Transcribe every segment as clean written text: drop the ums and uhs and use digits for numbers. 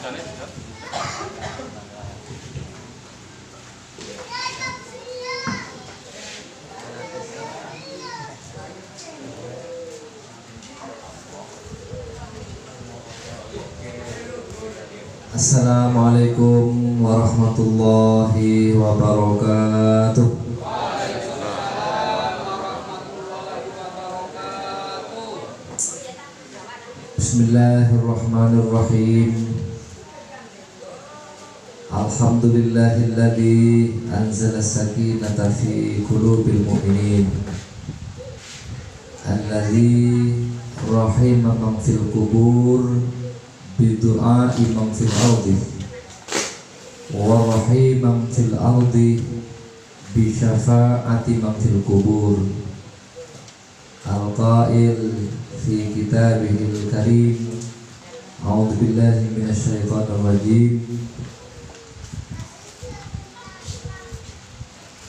Assalamualaikum warahmatullahi wabarakatuh. Bismillahirrahmanirrahim. Alhamdulillahilladzi anzala sakinata fi qulubil mu'minin alladzi rahima man fil qubur bidu'a imam fil ardi wa rahimam fil ardi bi syafa'ati man fil qubur al-qail fi kitabihil karim a'udzu billahi minasy syaithanir rajim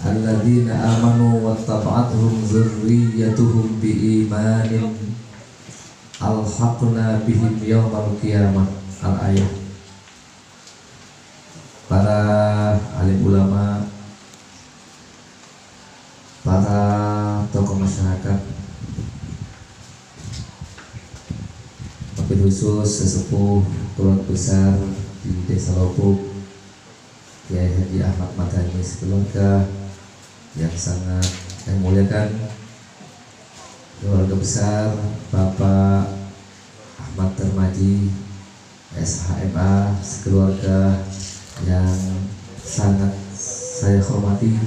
alladzina amanu wattaba'athum dzurriyyatuhum biimanin alhaqna bihim yaumal qiyamah. Al-ayat. Para alim ulama, para tokoh masyarakat, wabil khusus sesepuh keluarga besar di Desa Lopuk, Kiai Haji Ahmad Madani sekeluarga yang sangat saya muliakan, keluarga besar Bapak Ahmad Termaji SHMA sekeluarga yang sangat saya hormati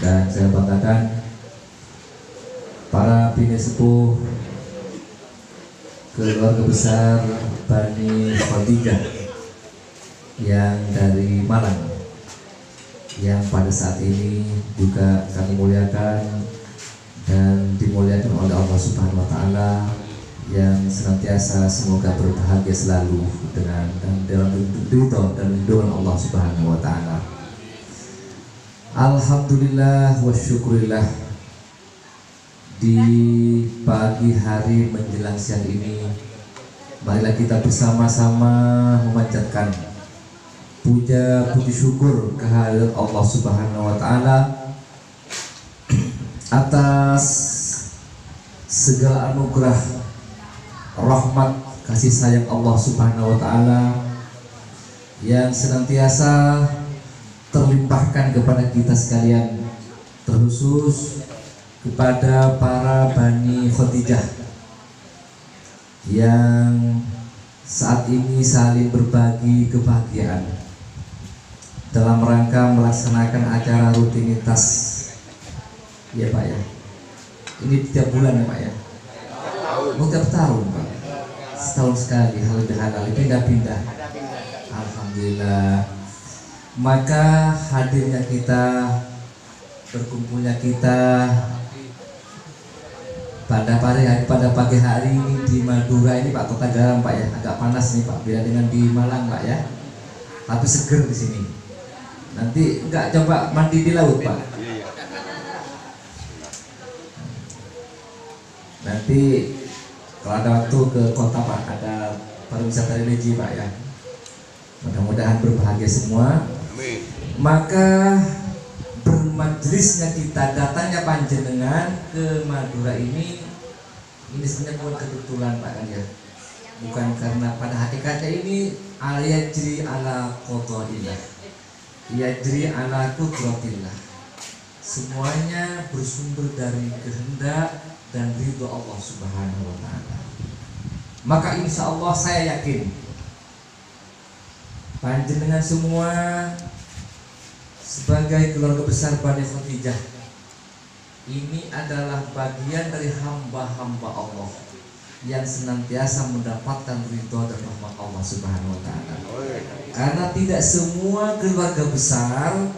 dan saya banggakan, para bini sepuh keluarga besar Bani Khadijah yang dari Malang yang pada saat ini juga kami muliakan dan dimuliakan oleh Allah Subhanahu wa taala, yang senantiasa semoga berbahagia selalu dengan dan dalam ridho dan lindungan Allah Subhanahu wa taala. Alhamdulillah wa syukurillah, di pagi hari menjelang siang ini marilah kita bersama-sama memanjatkan puja puji syukur kehadirat Allah Subhanahu wa taala atas segala anugerah, rahmat, kasih sayang Allah Subhanahu wa taala yang senantiasa terlimpahkan kepada kita sekalian, terkhusus kepada para Bani Khadijah yang saat ini saling berbagi kebahagiaan dalam rangka melaksanakan acara rutinitas. Ya Pak ya, ini tiap bulan ya Pak ya, tiap tahun Pak, setahun sekali halal ini pindah-pindah. Alhamdulillah. Maka hadirnya kita, berkumpulnya kita pada pagi hari ini di Madura ini Pak, Kota Garam Pak ya, agak panas nih Pak, beda dengan di Malang Pak ya, tapi seger di sini. Nanti enggak coba mandi di laut Pak. Nanti kalau ada waktu ke kota Pak, ada pariwisata religi Pak ya. Mudah-mudahan berbahagia semua. Amin. Maka bermajlisnya kita, datangnya panjenengan ke Madura ini sebenarnya bukan kebetulan Pak kan ya. Bukan karena pada hakikatnya ini ayajri ala qadarillah, yajri ala qudratillah. Semuanya bersumber dari kehendak dan ridho Allah Subhanahu wa taala. Maka insya Allah saya yakin panjenengan semua sebagai keluarga besar Bani Khadijah ini adalah bagian dari hamba-hamba Allah yang senantiasa mendapatkan ridho dan rahmat Allah Subhanahu wa taala. Karena tidak semua keluarga besar,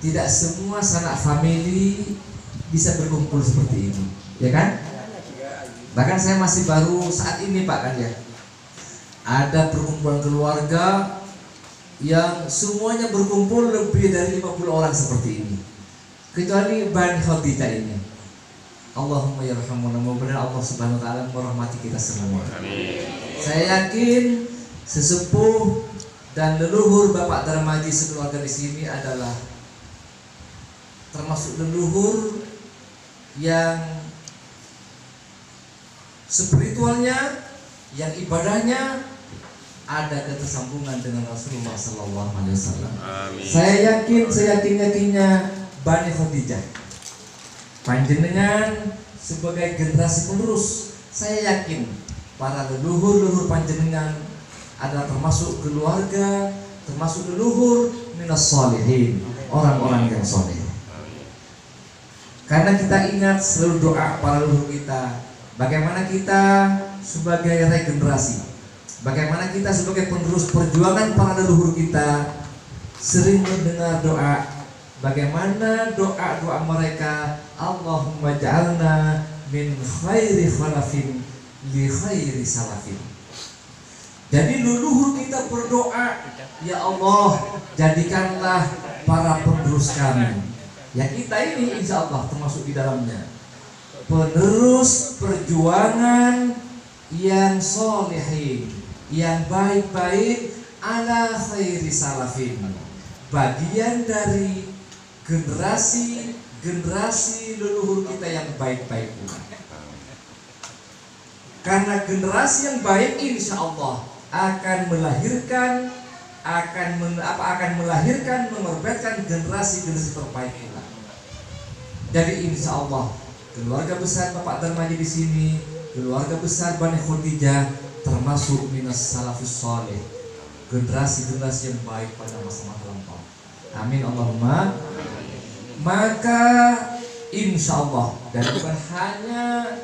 tidak semua sanak famili bisa berkumpul seperti ini, ya kan? Bahkan saya masih baru saat ini Pak kan ya, ada perkumpulan keluarga yang semuanya berkumpul lebih dari 50 orang seperti ini, kecuali Bani Khadijah ini. Allahumma yarhamuna, mudah-mudahan Allah Subhanahu wa taala merahmati kita semua. Amin. Saya yakin sesepuh dan leluhur Bapak Darmaji sekeluarga di sini adalah termasuk leluhur yang spiritualnya, yang ibadahnya ada ketersambungan dengan Rasulullah Sallallahu Alaihi Wasallam. Saya yakinnya Bani Khadijah, panjenengan sebagai generasi penerus, saya yakin para leluhur panjenengan adalah termasuk keluarga, termasuk leluhur minas sholihin, orang-orang yang soleh. Karena kita ingat selalu doa para leluhur kita, bagaimana kita sebagai regenerasi, bagaimana kita sebagai penerus perjuangan para leluhur kita sering mendengar doa, bagaimana doa-doa mereka, Allahumma ja'alna min khairi khalafin li khairi salafin. Jadi leluhur kita berdoa, ya Allah, jadikanlah para penerus kami. Ya kita ini insya Allah termasuk di dalamnya, penerus perjuangan yang solehin, yang baik-baik, ala khairi salafin, bagian dari generasi leluhur kita yang baik-baik pula. Karena generasi yang baik insya Allah akan melahirkan mengorbitkan generasi terbaik pula. Jadi insya Allah keluarga besar Bapak Darmaji di sini, keluarga besar Bani Khadijah termasuk minas salafus saleh, generasi yang baik pada masa-masa lampau. Amin Allahumma. Maka insya Allah, dan bukan hanya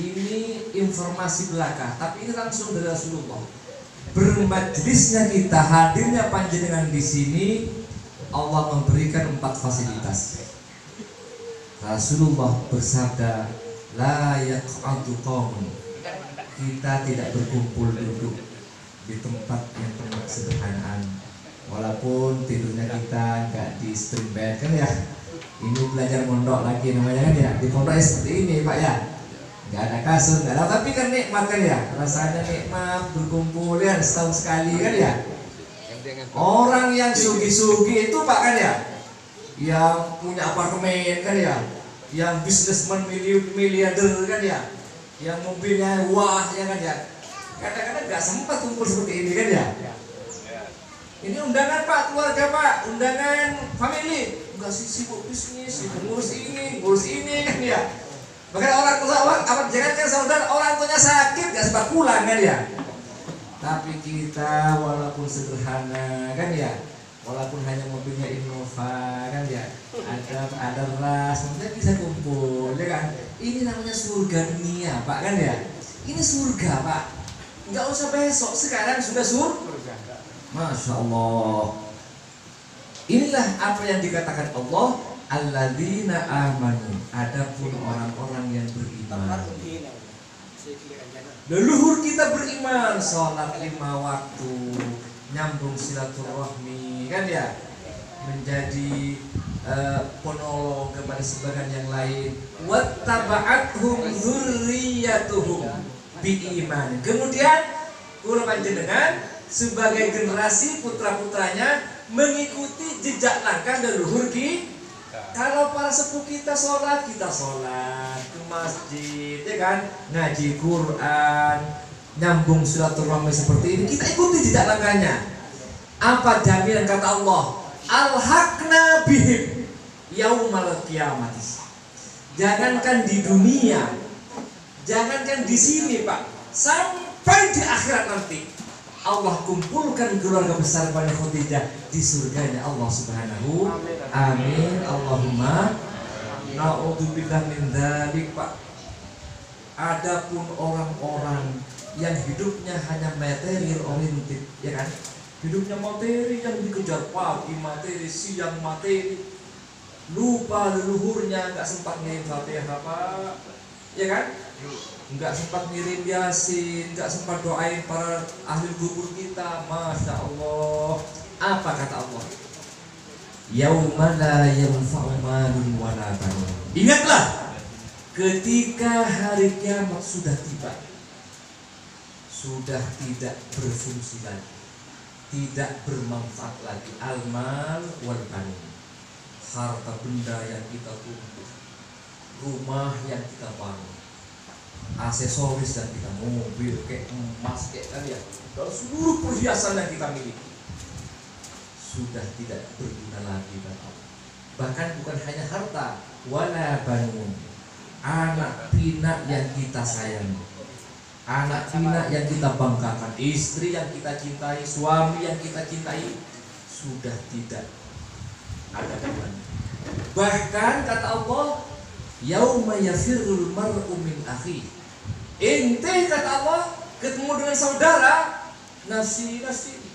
ini informasi belaka, tapi ini langsung dari Rasulullah. Bermajlisnya kita, hadirnya panjenengan di sini, Allah memberikan 4 fasilitas. Rasulullah bersabda, la yaq'adu qaumun, kita tidak berkumpul duduk di tempat yang penuh kesederhanaan, walaupun tidurnya kita nggak di stream bed kan ya. Ini belajar mondok lagi namanya kan ya, di pondok seperti ini Pak ya, nggak ada kasur, nggak ada, tapi kan nikmat kan ya, rasanya nikmat berkumpul ya setahun sekali kan ya. Orang yang sugi-sugi itu Pak kan ya, yang punya apartemen kan ya, yang bisnismen miliarder kan ya, yang mobilnya wah ya kan ya, kadang-kadang nggak sempat kumpul seperti ini kan ya. Ini undangan Pak, keluarga Pak, undangan family, nggak sibuk bisnis, sibuk ngurus ini kan ya. Bahkan orang tua jangan kan saudara, orang tuanya sakit nggak sempat pulang kan ya. Tapi kita walaupun sederhana kan ya, walaupun hanya mobilnya Innova kan ya, ada ras, kita bisa kumpul ya kan. Ini namanya surga dunia Pak kan ya. Ini surga Pak, nggak usah besok, sekarang sudah surga. Masya Allah. Inilah apa yang dikatakan Allah, alladzina amanu, adapun orang-orang yang beriman. Leluhur kita beriman, sholat 5 waktu, nyambung silaturahmi kan ya, menjadi penolong kepada sebagian yang lain. Wattaba'athum dzurriyyatuhum biiman. Kemudian kula panjenengan sebagai generasi putra-putranya mengikuti jejak langkah leluhur kita. Kalau para sepuh kita sholat ke masjid ya kan, ngaji Quran, nyambung silaturahmi seperti ini, kita ikuti jejak langkahnya. Apa jaminan kata Allah? Alhaqna bihim yaumal qiyamah. Jangankan di dunia, jangankan di sini Pak, sampai di akhirat nanti Allah kumpulkan keluarga besar Bani Khadijah di surganya Allah Subhanahu. Amin Allahumma. Na'udzubillah min dzalik Pak. Adapun orang-orang yang hidupnya hanya material oriented ya kan, hidupnya materi yang dikejar, pagi materi, siang materi, lupa leluhurnya, nggak sempat ngirim Fatihah Pak ya kan, nggak sempat ngirim Yasin, nggak sempat doain para ahli kubur kita. Masya Allah. Apa kata Allah? Yauma la yanfa'u malun wala banun. Ingatlah ketika hari kiamat sudah tiba, sudah tidak berfungsi lagi, tidak bermanfaat lagi. Al-mal wal banin, harta benda yang kita tumpuk, rumah yang kita bangun, aksesoris yang kita, mobil kayak emas kayak kan ya, kalau seluruh perhiasan yang kita miliki sudah tidak berguna lagi. Bahkan bukan hanya harta, wala banun, anak pinak yang kita sayangi, anak pinak yang kita banggakan, istri yang kita cintai, suami yang kita cintai, sudah tidak ada gunanya. Bahkan kata Allah, yauma yafirrul mar'u min akhi. Ente kata Allah ketemu dengan saudara, nafsi,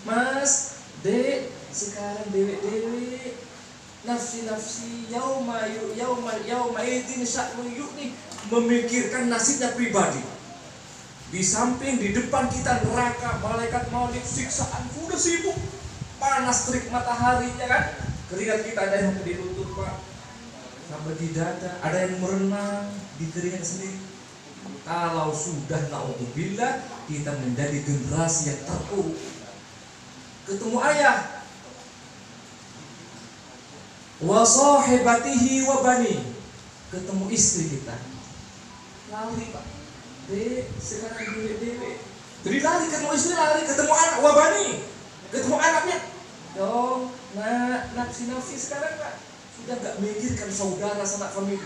mas, dek, sekarang dewe, nafsi, yauma idin sya'nu yu'ni, memikirkan nasibnya pribadi. Di samping, di depan kita neraka, malaikat maut, siksaan, udah sibuk, panas terik matahari, ya kan? Keringat kita ada yang di lutut, Pak, sampai di dada, ada yang merenang di keringat sendiri. Kalau sudah naudzubillah, kita menjadi generasi yang terpuruk. Ketemu ayah, wa sahibatihi wa bani, ketemu istri kita, lari Pak, dek sekarang dewe, jadi lari ketemu istri, lari ketemu anak, wa bani, ketemu anaknya, dong, nafsi sekarang Pak, sudah gak mikirkan saudara sanak famili,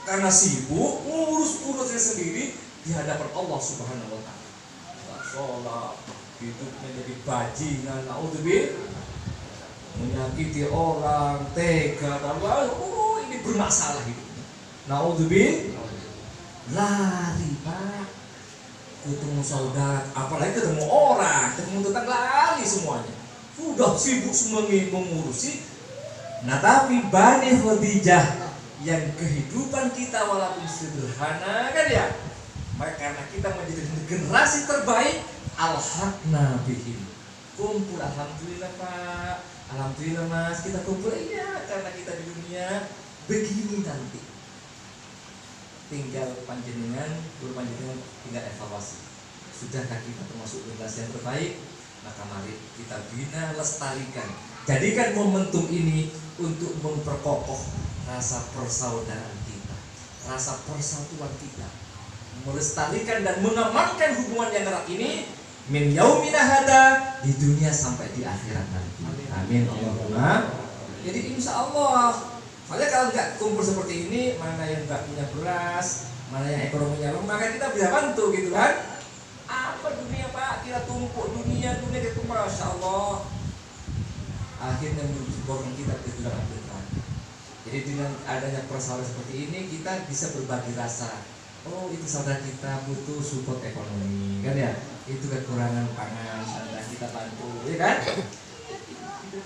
karena sibuk ngurus urusnya sendiri di hadapan Allah Subhanahu wa Ta'ala. Gak sholat, hidupnya jadi bajingan, naudzubillah, menyakiti orang, tega, ini bermasalah hidupnya. Naudzubillah, lari Pak, ketemu saudara, apalagi ketemu orang, ketemu tetangga, lari semuanya. Sudah sibuk semua mengurusi. Nah tapi Bani Khadijah yang kehidupan kita walaupun sederhana kan ya, maka karena kita menjadi generasi terbaik, alhaqna bihim, kumpul, alhamdulillah Pak, alhamdulillah Mas, kita kumpul, iya, karena kita di dunia begini nanti. Tinggal panjenengan tinggal evaluasi. Sudahkah kita termasuk generasi yang terbaik? Maka mari kita bina, lestarikan, jadikan momentum ini untuk memperkokoh rasa persaudaraan kita, rasa persatuan kita, melestarikan dan mengamankan hubungan yang erat ini min yaumina hada, di dunia sampai di akhirat nanti. Amin Allahumma. Jadi insya Allah, soalnya kalau nggak kumpul seperti ini, mana yang nggak punya beras, mana yang ekonominya lemah, maka kita bisa bantu gitu kan. Apa dunia Pak, kita tumpuk dunia itu, masya Allah, akhirnya menjebakkan kita ke jurang neraka. Jadi dengan adanya persaudaraan seperti ini, kita bisa berbagi rasa. Oh, itu saudara kita butuh support ekonomi, kan ya? Itu kekurangan pangan, dan kita bantu, ya kan?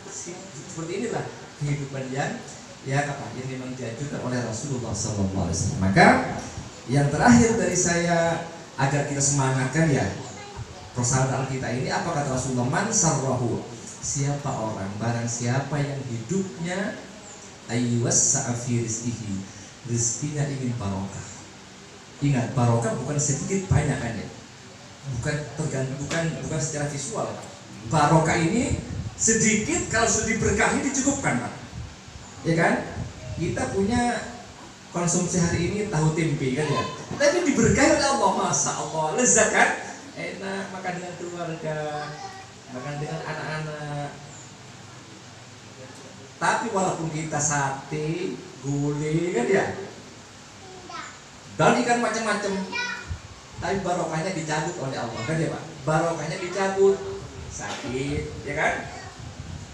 Seperti inilah kehidupan yang memang dianjurkan oleh Rasulullah SAW. Maka yang terakhir dari saya, agar kita semangatkan ya persaudaraan kita ini, apa kata Rasulullah? Man sarrahu, siapa orang, barang siapa yang hidupnya ayyuwassa'a fi rizqihi, rizkinya ingin barokah. Ingat, barokah bukan sedikit banyak kan ya, bukan secara visual. Barokah ini sedikit, kalau sudah diberkahi dicukupkan Pak, ya kan? Kita punya konsumsi hari ini tahu tempe kan ya, tapi diberkahi oleh Allah, masya Allah, lezat kan, enak, makan dengan keluarga, makan dengan anak-anak. Tapi walaupun kita sate, gulai kan ya, dan ikan macam-macam, tapi barokahnya dicabut oleh Allah kan ya Pak, barokahnya dicabut, sakit ya kan,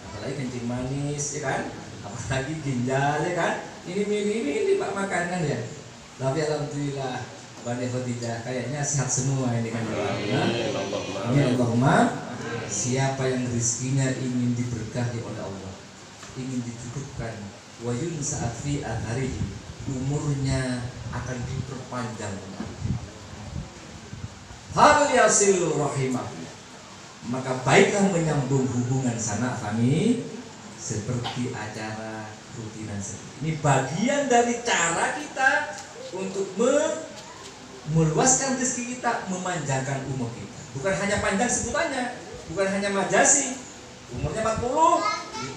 apalagi kencing manis ya kan, apalagi ginjal ya kan, ini Pak makanan ya. Tapi alhamdulillah Bani Khadijah kayaknya sehat semua ini kan ya. Amin Allahumma. Siapa yang rezekinya ingin diberkahi oleh Allah, ingin dicukupkan, wa yunsa'a fi atharihi, umurnya akan diperpanjang. Hal yasil rahimah, maka baiklah menyambung hubungan sanak kami seperti acara rutinan seperti ini. Bagian dari cara kita untuk meluaskan rezeki kita, memanjangkan umur kita. Bukan hanya panjang sebutannya, bukan hanya majazi, umurnya 40,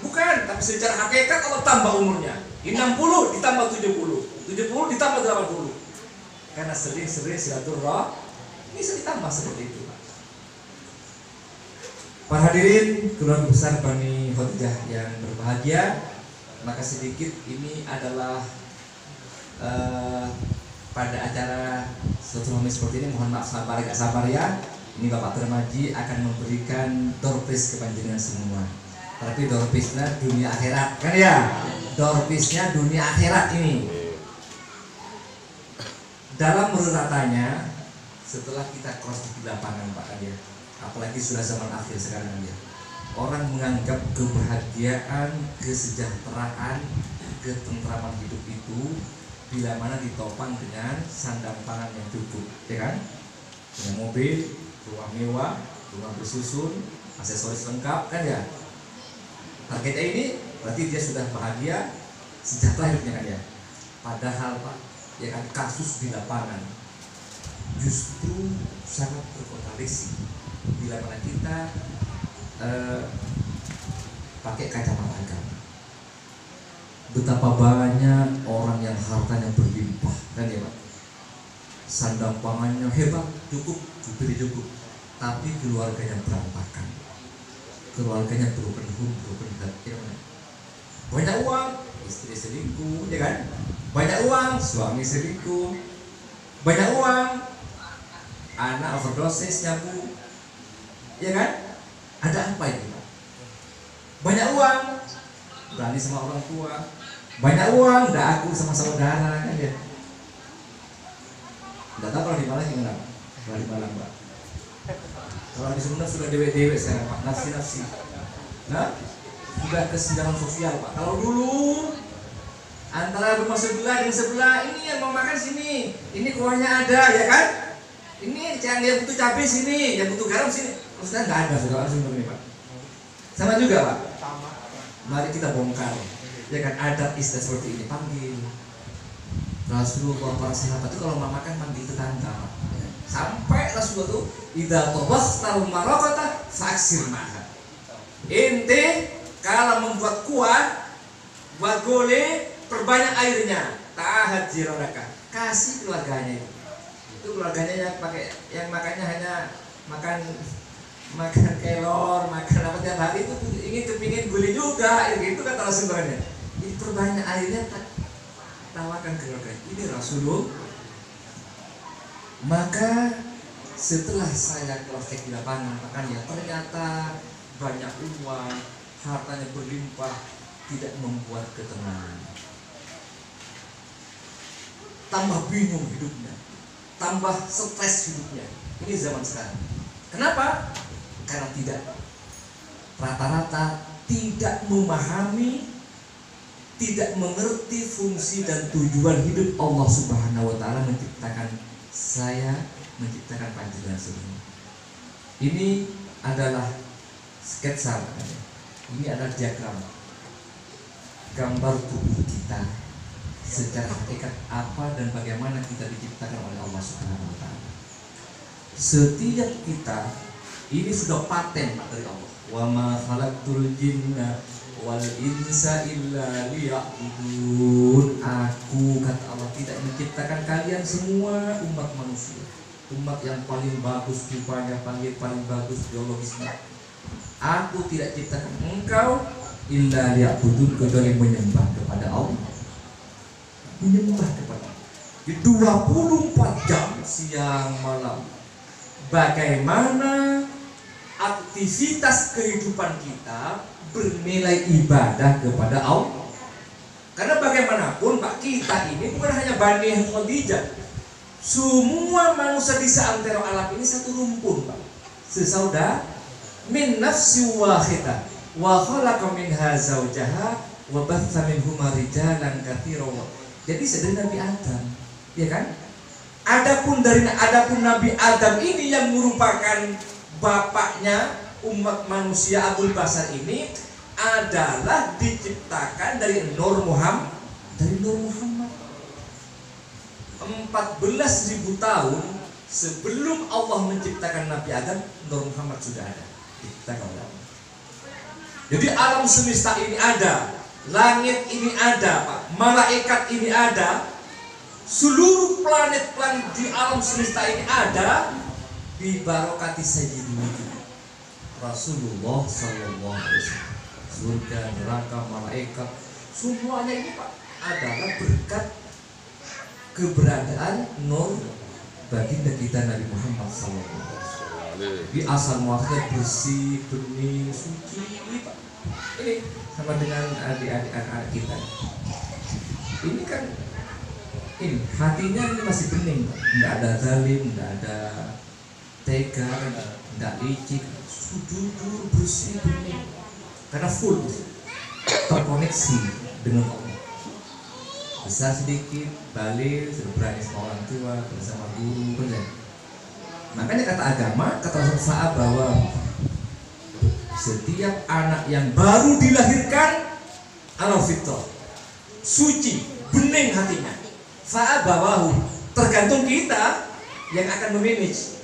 bukan, tapi secara hakikat Allah tambah umurnya. 60 ditambah 70, 70 ditambah 80. Karena sering-sering silaturahmi bisa ditambah seperti itu. Para hadirin keluarga besar Bani Khadijah yang berbahagia, maka sedikit ini adalah pada acara silaturahmi seperti ini, mohon maaf sabar agak sabar ya. Ini Bapak Termaji akan memberikan doorprize ke panjenengan semua. Tapi doorprize-nya dunia akhirat, kan ya? Doorprize-nya dunia akhirat ini. Dalam rata-ratanya setelah kita cross di lapangan Pak kan ya, apalagi sudah zaman akhir sekarang ya, orang menganggap kebahagiaan, kesejahteraan, ketentraman hidup itu bila mana ditopang dengan sandang pangan yang cukup, ya kan? Dengan mobil, rumah mewah, rumah bersusun, aksesoris lengkap, kan ya? Targetnya ini berarti dia sudah bahagia, sejahtera hidupnya kan ya? Padahal Pak, ya kan, kasus di lapangan justru sangat berkontradiksi bila mana kita pakai kacamata agama. Betapa banyak orang yang hartanya berlimpah, kan ya Pak, sandang pangannya hebat, cukup, cukup, tapi keluarganya berantakan, keluarganya broken home, broken heart, ya kan? Banyak uang, istri selingkuh, ya kan? Banyak uang, suami selingkuh. Banyak uang, anak overdosis, nyabu, ya kan? Ada apa itu? Banyak uang, berani sama orang tua. Banyak uang, udah aku sama saudara, kan ya? Tidak tahu kalau di Malang gimana? Kalau di Malang Pak. Kalau di Sunda sudah dewe-dewe sekarang Pak, nafsi-nafsi. Nah, sudah kesenjangan sosial Pak. Kalau dulu antara rumah sebelah dan sebelah, ini yang mau makan sini, ini kuahnya ada, ya kan? Ini yang butuh cabai sini, yang butuh garam sini. Maksudnya nggak ada saudara sebenarnya Pak. Sama juga Pak. Mari kita bongkar, ya kan? Adat istilah seperti ini, panggil Rasulullah, para sahabat itu kalau mau makan panggil tetangga Pak. Sampai Rasulullah itu idza tabakhtal maraqata faksir maha. Ente kalau membuat kuah, buat gole, perbanyak airnya, ta'ahad jiranaka, kasih keluarganya itu keluarganya yang pakai, yang makannya hanya makan kelor, makan apa tiap hari, itu ingin kepingin gulai juga, gitu kata Rasulullah. Ini perbanyak airnya, tawarkan keluarga. Ini Rasulullah. Maka setelah saya cross check di lapangan, makanya ternyata banyak uang, hartanya berlimpah, tidak membuat ketenangan. Tambah bingung hidupnya, tambah stres hidupnya. Ini zaman sekarang. Kenapa? Karena tidak, rata-rata tidak memahami, tidak mengerti fungsi dan tujuan hidup Allah Subhanahu wa Ta'ala menciptakan saya, menciptakan panjenengan semua. Ini adalah sketsa, ini adalah diagram gambar tubuh kita secara hakikat apa dan bagaimana kita diciptakan oleh Allah Subhanahu wa Ta'ala. Setiap kita ini sudah paten dari Allah. Wa ma khalaqtul jinna wal insa illa liya'budun. Aku, kata Allah, tidak menciptakan kalian semua umat manusia, umat yang paling bagus rupanya, paling bagus biologisnya. Aku tidak ciptakan engkau illa liya'budun, kecuali menyembah kepada Allah. Menyembah kepada Allah di 24 jam siang malam. Bagaimana aktivitas kehidupan kita bernilai ibadah kepada Allah. Karena bagaimanapun Pak, kita ini bukan hanya Bani Khadijah. Semua manusia di seantero alam ini satu rumpun Pak, sesaudara. Min nafsi wahidah wa khalaqa minha zawjaha wa batha minhuma rijalan katsiran. Jadi dari Nabi Adam, ya kan? Adapun Nabi Adam ini yang merupakan bapaknya umat manusia, Abul Basar ini adalah diciptakan dari Nur Muhammad. 14.000 tahun Sebelum Allah menciptakan Nabi Adam, Nur Muhammad sudah ada. Diciptakan oleh Allah. Jadi alam semesta ini ada, langit ini ada, Pak. Malaikat ini ada, seluruh planet-planet di alam semesta ini ada di barokati sayyidina Rasulullah sallallahu alaihi wasallam. Surga, neraka, malaikat, semuanya ini Pak adalah berkat keberadaan nur baginda kita Nabi Muhammad sallallahu alaihi wasallam. Di asal muasalnya bersih, bening, suci, Pak. Ini sama dengan adik-adik anak kita. Ini kan ini hatinya ini masih bening, Pak. Enggak ada zalim, enggak ada tega, enggak licik, jujur, bersih, bening. Karena full terkoneksi dengan Allah. Besar sedikit, balik, sudah berani sama orang tua, bersama guru, benar. Makanya kata agama, kata Rasulullah bahwa setiap anak yang baru dilahirkan ala fitrah, suci, bening hatinya. Fa'abawahu, tergantung kita yang akan memanage,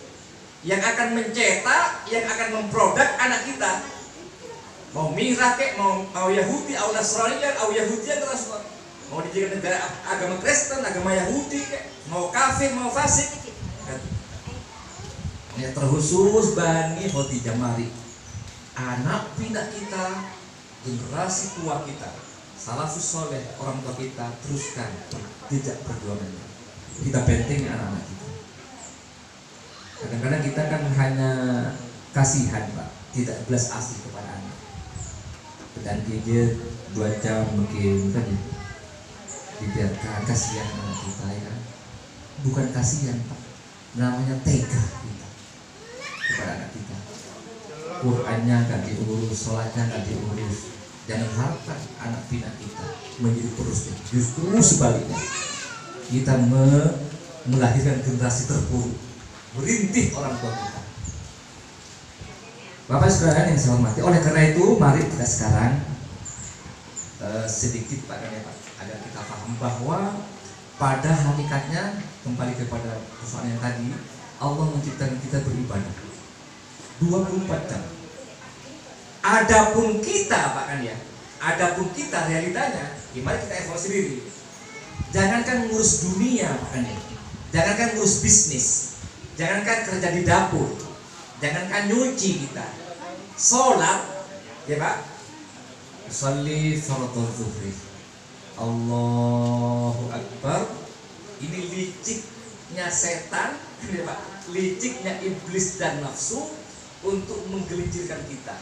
yang akan mencetak, yang akan memproduk anak kita. Mau Mirah kek, mau Yahudi, atau Nasrani, atau Yahudi atau Nasrani, mau dijadikan negara agama Kristen, agama Yahudi kek, mau kafir, mau fasik. Ya terkhusus Bani Hoti Jamari, anak pinak kita, generasi tua kita, salafus soleh, orang tua kita, teruskan jejak perjuangannya. Kita penting anak-anak kita. Kadang-kadang kita kan hanya kasihan Pak, tidak belas asih kepada anak. Dan dia 2 jam mungkin kan ya, dibiarkan, kasihan anak kita ya kan. Bukan kasihan Pak, namanya tega kita kepada anak kita. Qurannya gak diurus, sholatnya gak diurus. Jangan harapkan anak pinak kita menjadi penerusnya. Justru sebaliknya, kita melahirkan generasi terpuruk, merintih orang tua kita. Bapak sekalian yang saya hormati, oleh karena itu mari kita sekarang sedikit Pak agar kita paham bahwa pada hakikatnya kembali kepada persoalan yang tadi, Allah menciptakan kita beribadah 24 jam. Adapun kita Pak kan ya, adapun kita realitanya gimana kita evaluasi diri. Jangankan ngurus dunia Pak kan ya, jangankan ngurus bisnis, jangankan kerja di dapur, jangankan nyuci kita, sholat ya Pak, sholli fardhu zuhri, Allahu Akbar. Ini liciknya setan ya Pak, liciknya iblis dan nafsu untuk menggelincirkan kita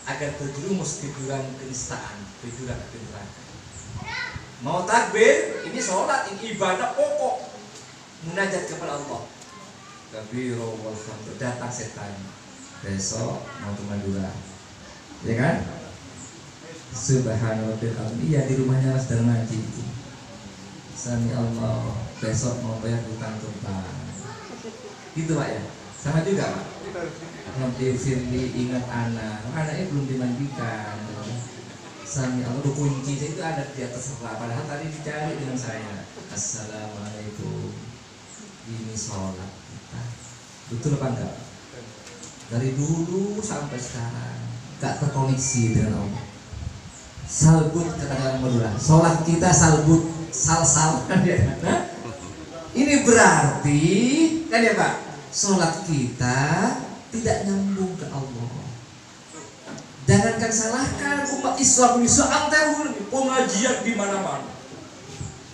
agar terjerumus ke jurang kenistaan, ke jurang neraka. Mau takbir, ini sholat, ini ibadah pokok, munajat kepada Allah. Kabiro walhamdulillah, datang setan. Besok mau ke Madura, ya kan? Subhanallah, iya di rumahnya Mas Darmaji itu. Sami Allah, besok mau bayar hutang tumpah. Gitu Pak ya, sama juga Pak. Nanti Firly ingat anaknya belum dimandikan. Sami Allah, kunci itu ada di atas sebelah. Padahal tadi dicari dengan saya. Assalamualaikum. Ini sholat kita. Betul apa enggak? Dari dulu sampai sekarang gak terkoneksi dengan Allah. Salbut kata orang Madura. Sholat kita salbut, sal-sal kan ya. Nah, ini berarti kan ya Pak, sholat kita tidak nyambung ke Allah. Jangankan salahkan umat Islam ini seantero pengajian di mana-mana.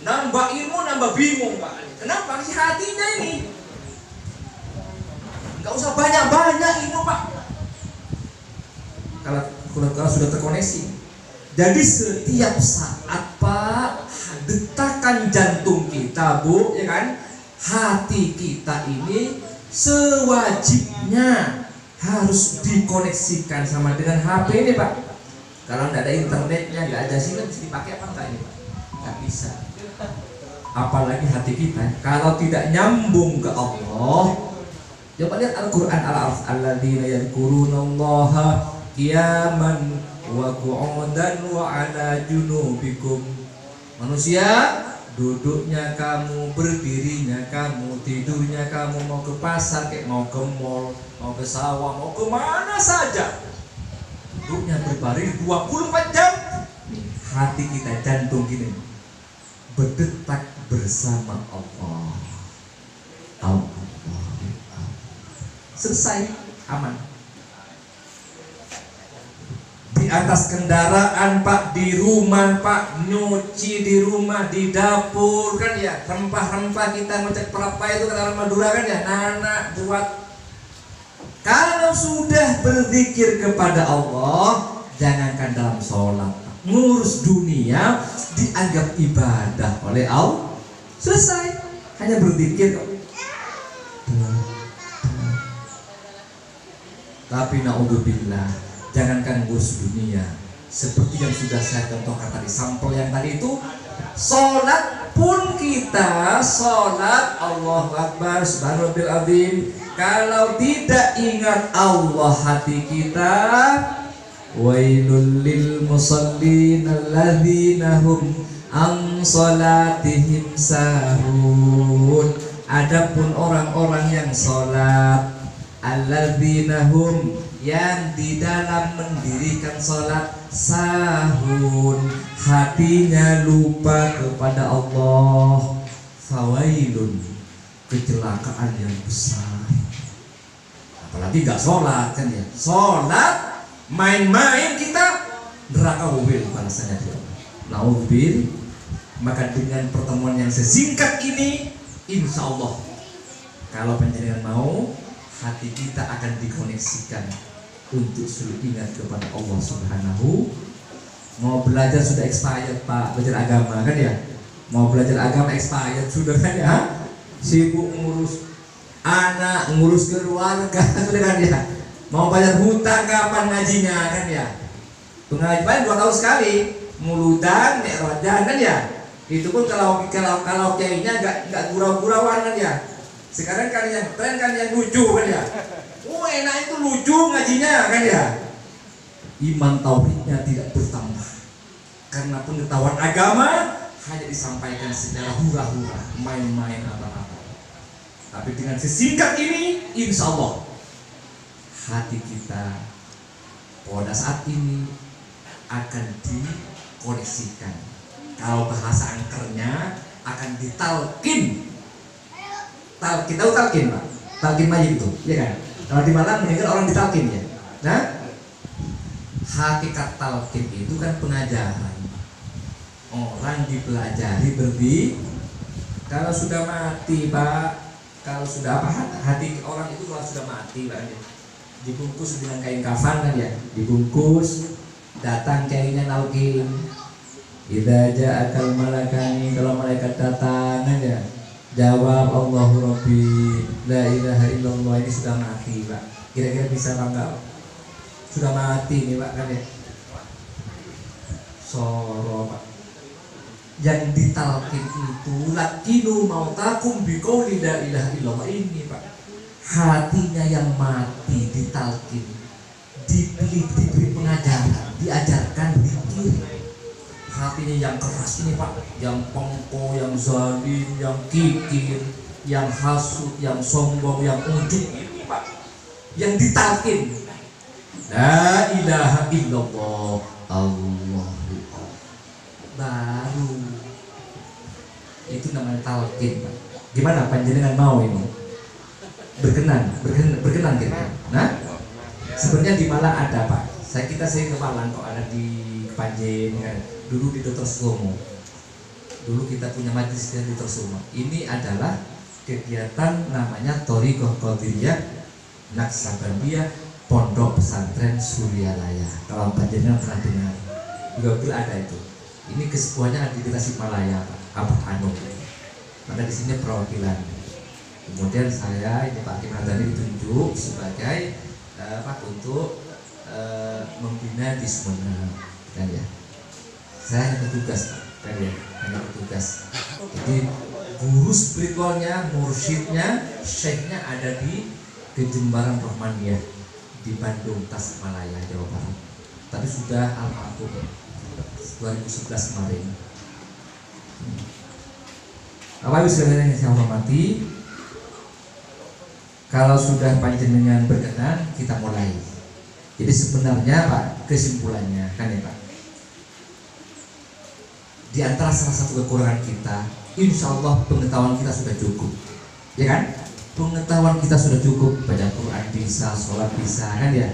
Nambah ilmu, nambah bingung Pak. Kenapa? Si hatinya ini. Gak usah banyak-banyak ilmu Pak. Kalau sudah terkoneksi. Jadi setiap saat Pak, detakan jantung kita Bu, ya kan? Hati kita ini sewajibnya harus dikoneksikan sama dengan HP ini Pak. Kalau nggak ada internetnya, nggak ada sini bisa dipakai apa enggak ini Pak? Nggak bisa. Apalagi hati kita kalau tidak nyambung ke Allah. Coba lihat Al-Quran Al-Araf, alladzina yadhkurunallaha qiyaman wa qu'udan wa ala junubikum. Manusia Duduknya kamu, berdirinya kamu, tidurnya kamu, mau ke pasar, kayak mau ke mall, mau ke sawah, mau ke mana saja. Duduknya berbaring 24 jam. Hati kita, jantung gini, berdetak bersama Allah. Selesai, aman. Di atas kendaraan Pak, di rumah Pak, nyuci di rumah, di dapur kan ya, rempah-rempah kita ngecek pelapa itu kata orang Madura kan ya, nana buat. Kalau sudah berzikir kepada Allah, jangankan dalam sholat, ngurus dunia dianggap ibadah oleh Allah. Selesai, hanya berzikir kok. Tapi na'udzubillah, jangankan ngurus dunia, seperti yang sudah saya contohkan tadi, sampel yang tadi itu, sholat pun kita, sholat Allahu Akbar, subhanallahil azim, kalau tidak ingat Allah hati kita, wailul lil musallin alladzina hum an sholatihim sahun. Adapun orang-orang yang sholat, alladzina hum, yang di dalam mendirikan sholat, sahun, hatinya lupa kepada Allah, fawailun, kecelakaan yang besar. Apalagi gak sholat kan ya, sholat main-main kita, neraka mobil balasannya dia. Nauzubillah. Maka dengan pertemuan yang sesingkat ini, insya Allah kalau panjenengan mau, hati kita akan dikoneksikan untuk selalu ingat kepada Allah Subhanahu. Mau belajar sudah expired Pak, belajar agama kan ya, mau belajar agama expired sudah kan ya, sibuk ngurus anak, ngurus keluarga sudah kan ya, mau bayar hutang kapan ngajinya kan ya, pengajian 2 tahun sekali, muludan, merojan kan ya, itu pun kalau kayaknya nggak gurau-gurauan kan ya. Sekarang kan yang tren kan yang lucu kan ya. Enak itu lucu ngajinya kan ya. Iman tauhidnya tidak bertambah, karena pengetahuan agama hanya disampaikan secara hura-hura, main-main apa-apa. Tapi dengan sesingkat ini, insya Allah hati kita pada saat ini akan dikoneksikan. Kalau bahasa angkernya akan ditalkin. Kita talkin Pak, talkin mayit itu, ya kan? Kalau di Malang meninggal orang ditalkin ya. Nah, hakikat talkin itu kan pengajaran. Orang dipelajari kalau sudah mati Pak, kalau sudah apa, hati orang itu kalau sudah mati Pak, dibungkus dengan kain kafan kan ya, dibungkus, datang kainnya nalkin. Idza ja'akal malakani, kalau malaikat datang kan ya, jawab Allahu Rabbi la ilaha illallah. Ini sudah mati Pak, kira-kira bisa apa enggak? Sudah mati nih Pak kan ya, soro Pak. Yang ditalkin itu lakinu mautakum biqauli la ilaha illallah. Ini Pak, hatinya yang mati ditalkin, diberi pengajaran, diajarkan zikir. Hatinya yang keras ini Pak, yang pengko, yang zalim, yang kikir, yang hasud, yang sombong, yang ujub ini Pak, yang ditalkin la ilaha illallah Allahu Akbar, baru itu namanya talkin Pak. Gimana panjenengan mau ini? Berkenan kita. Nah, sebenarnya di Malang ada Pak. Kita sering ke Malang kok, ada di Panjen kan. Dulu di Dr. Sutomo. Dulu kita punya majlis di Dr. Sutomo. Ini adalah kegiatan namanya Thariqah Qadiriyah Naksabandiyah Pondok Pesantren Suryalaya. Kalau panjenengan pernah dengar, juga ada itu. Ini kesepuannya di Tasikmalaya Pak, Abah Anung. Maka di sini perwakilan. Kemudian saya ini Pak Kim Radani ditunjuk sebagai untuk membina di Sumeneb kan ya. Saya hanya bertugas kan ya, hanya bertugas. Jadi guru spiritualnya, mursyidnya, syekhnya ada di Kejembaran Rahmaniyah di Bandung, Tasikmalaya, Jawa Barat. Tapi sudah almarhum 2011 kemarin. Bapak Ibu sekalian yang saya hormati, kalau sudah panjenengan berkenan, kita mulai. Jadi sebenarnya Pak, kesimpulannya kan ya Pak, di antara salah satu kekurangan kita, insya Allah pengetahuan kita sudah cukup, ya kan? Pengetahuan kita sudah cukup, baca Quran bisa, sholat bisa, kan ya?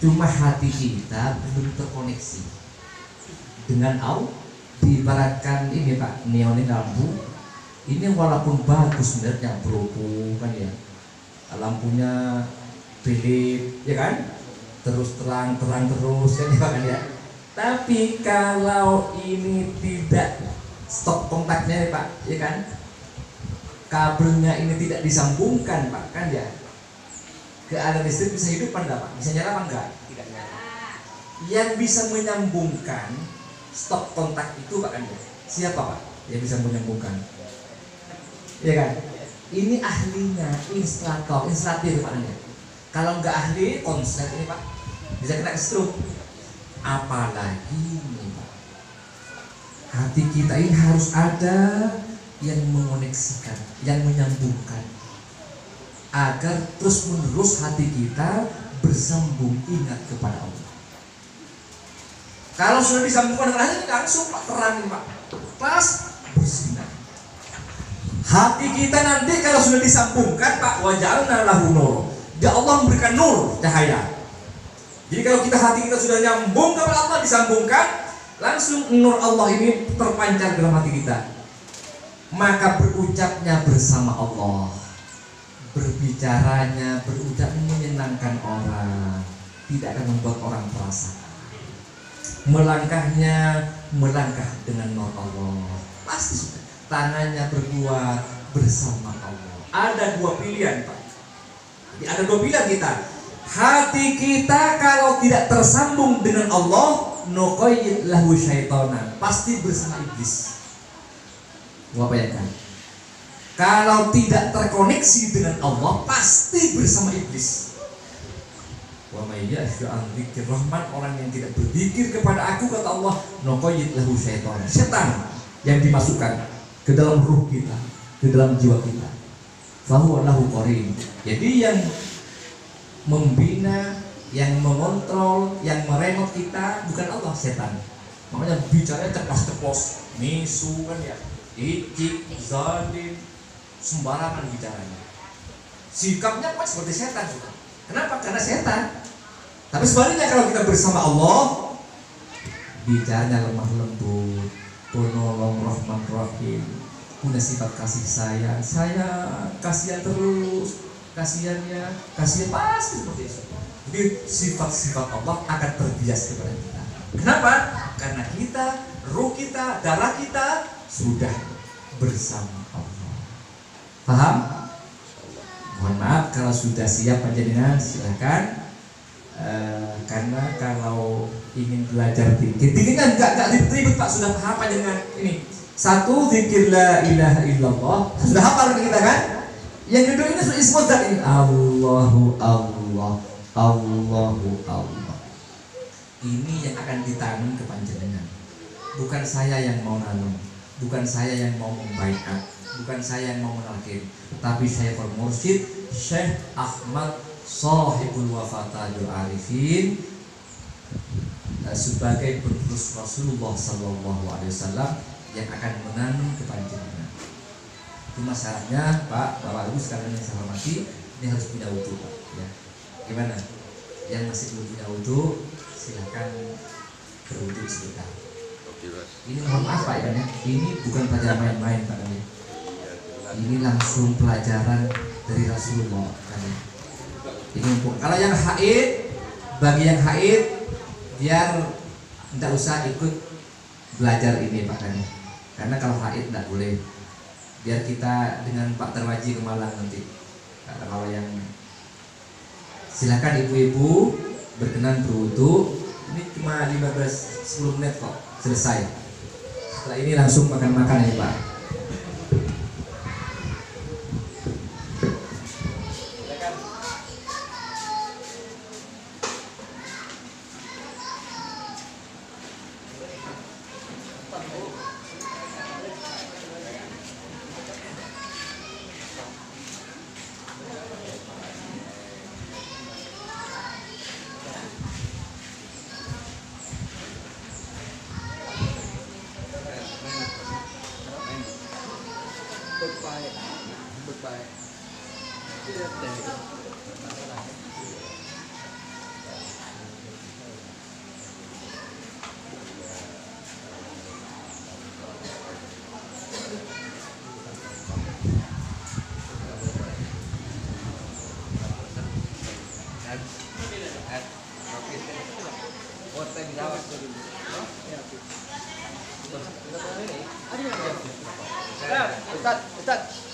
Cuma hati kita belum terkoneksi dengan Allah. Diibaratkan ini Pak, neonin lampu. Ini walaupun bagus sebenarnya berhubung kan ya, lampunya bilip ya kan, terus terang terus kan ya. Tapi kalau ini tidak stop kontaknya ya Pak, ya kan, kabelnya ini tidak disambungkan Pak kan ya, ke aliran listrik bisa hidup apa enggak Pak? Bisa nyala apa enggak? Tidak nyala. Yang bisa menyambungkan stop kontak itu Pak kan ya, siapa Pak yang bisa menyambungkan? Ya kan? Ini ahlinya, instalator Pak kan ya. Kalau nggak ahli konslet ini Pak, bisa kena stroke. Apalagi ini Pak, hati kita ini harus ada yang mengoneksikan, yang menyambungkan, agar terus menerus hati kita bersambung ingat kepada Allah. Kalau sudah disambungkan dengan hati, langsung Pak terang Pak, pas bersinar. Hati kita nanti kalau sudah disambungkan Pak, waja'alna lahu nur, ya Allah memberikan nur, cahaya. Jadi kalau kita hati kita sudah nyambung kepada Allah, disambungkan, langsung nur Allah ini terpancar dalam hati kita. Maka berucapnya bersama Allah, berbicaranya, berucap menyenangkan orang, tidak akan membuat orang perasaan. Melangkahnya melangkah dengan nur Allah, pasti sudah. Tangannya berbuat bersama Allah. Ada dua pilihan Pak. Ada dua pilihan kita. Hati kita kalau tidak tersambung dengan Allah, nuqayyid lahu syaitonan, pasti bersama iblis. Gua bayangkan. Kalau tidak terkoneksi dengan Allah, pasti bersama iblis. Wa may ya'shu an dzikrir rahman, orang yang tidak berzikir kepada aku, kata Allah, nuqayyid lahu syaitonan. Setan yang dimasukkan ke dalam ruh kita, ke dalam jiwa kita. Fahuwa lahu qarin. Jadi yang membina, yang mengontrol, yang meremot kita bukan Allah, setan. Makanya bicaranya ceplos-ceplos, misu kan ya, icik, zalim, sembarangan bicaranya. Sikapnya pas seperti setan juga. Kenapa? Karena setan. Tapi sebaliknya kalau kita bersama Allah, bicaranya lemah lembut, penolong, rahman rahim, punya sifat kasih sayang, kasihan terus, kasihannya, kasihan pasti seperti itu. Jadi sifat-sifat Allah akan terbias kepada kita. Kenapa? Karena kita, ruh kita, darah kita sudah bersama Allah. Paham? Mohon maaf kalau sudah siap panjenengan, silakan. Karena kalau ingin belajar zikir kan enggak ribet Pak, sudah paham panjenengan ini. Satu, zikir la ilaha illallah, sudah hafal kita kan? Yang kedua ini sudah ismu zat ini, Allahu Allah, Allahu Allah. Ini yang akan ditanam ke panjenengan. Bukan saya yang mau nanam, bukan saya yang mau membaiat, bukan saya yang mau menalkin, tapi saya Mursyid Syekh Ahmad Shahibul Wafatajul Arifin sebagai penerus Rasulullah Sallallahu Alaihi Wasallam yang akan menanam ke panjenengan. Cuma syaratnya Pak, Bapak Ibu sekalian yang saya hormati, ini harus punya wudhu Pak. Ya. Gimana? Yang masih belum punya wudhu, silakan berwudhu sebentar. Ini mohon maaf Pak ya, ini bukan pelajaran main-main Pak ya. Ini langsung pelajaran dari Rasulullah kan ya. Ini kalau yang haid, bagi yang haid biar tidak usah ikut belajar ini Pak kan. Karena kalau haid tidak boleh. Biar kita dengan Pak Terwaji ke Malang nanti. Kalau yang silakan ibu-ibu berkenan berwudu. Ini cuma 10 menit kok selesai. Setelah ini langsung makan-makan ya Pak. Ustaz, Ustaz.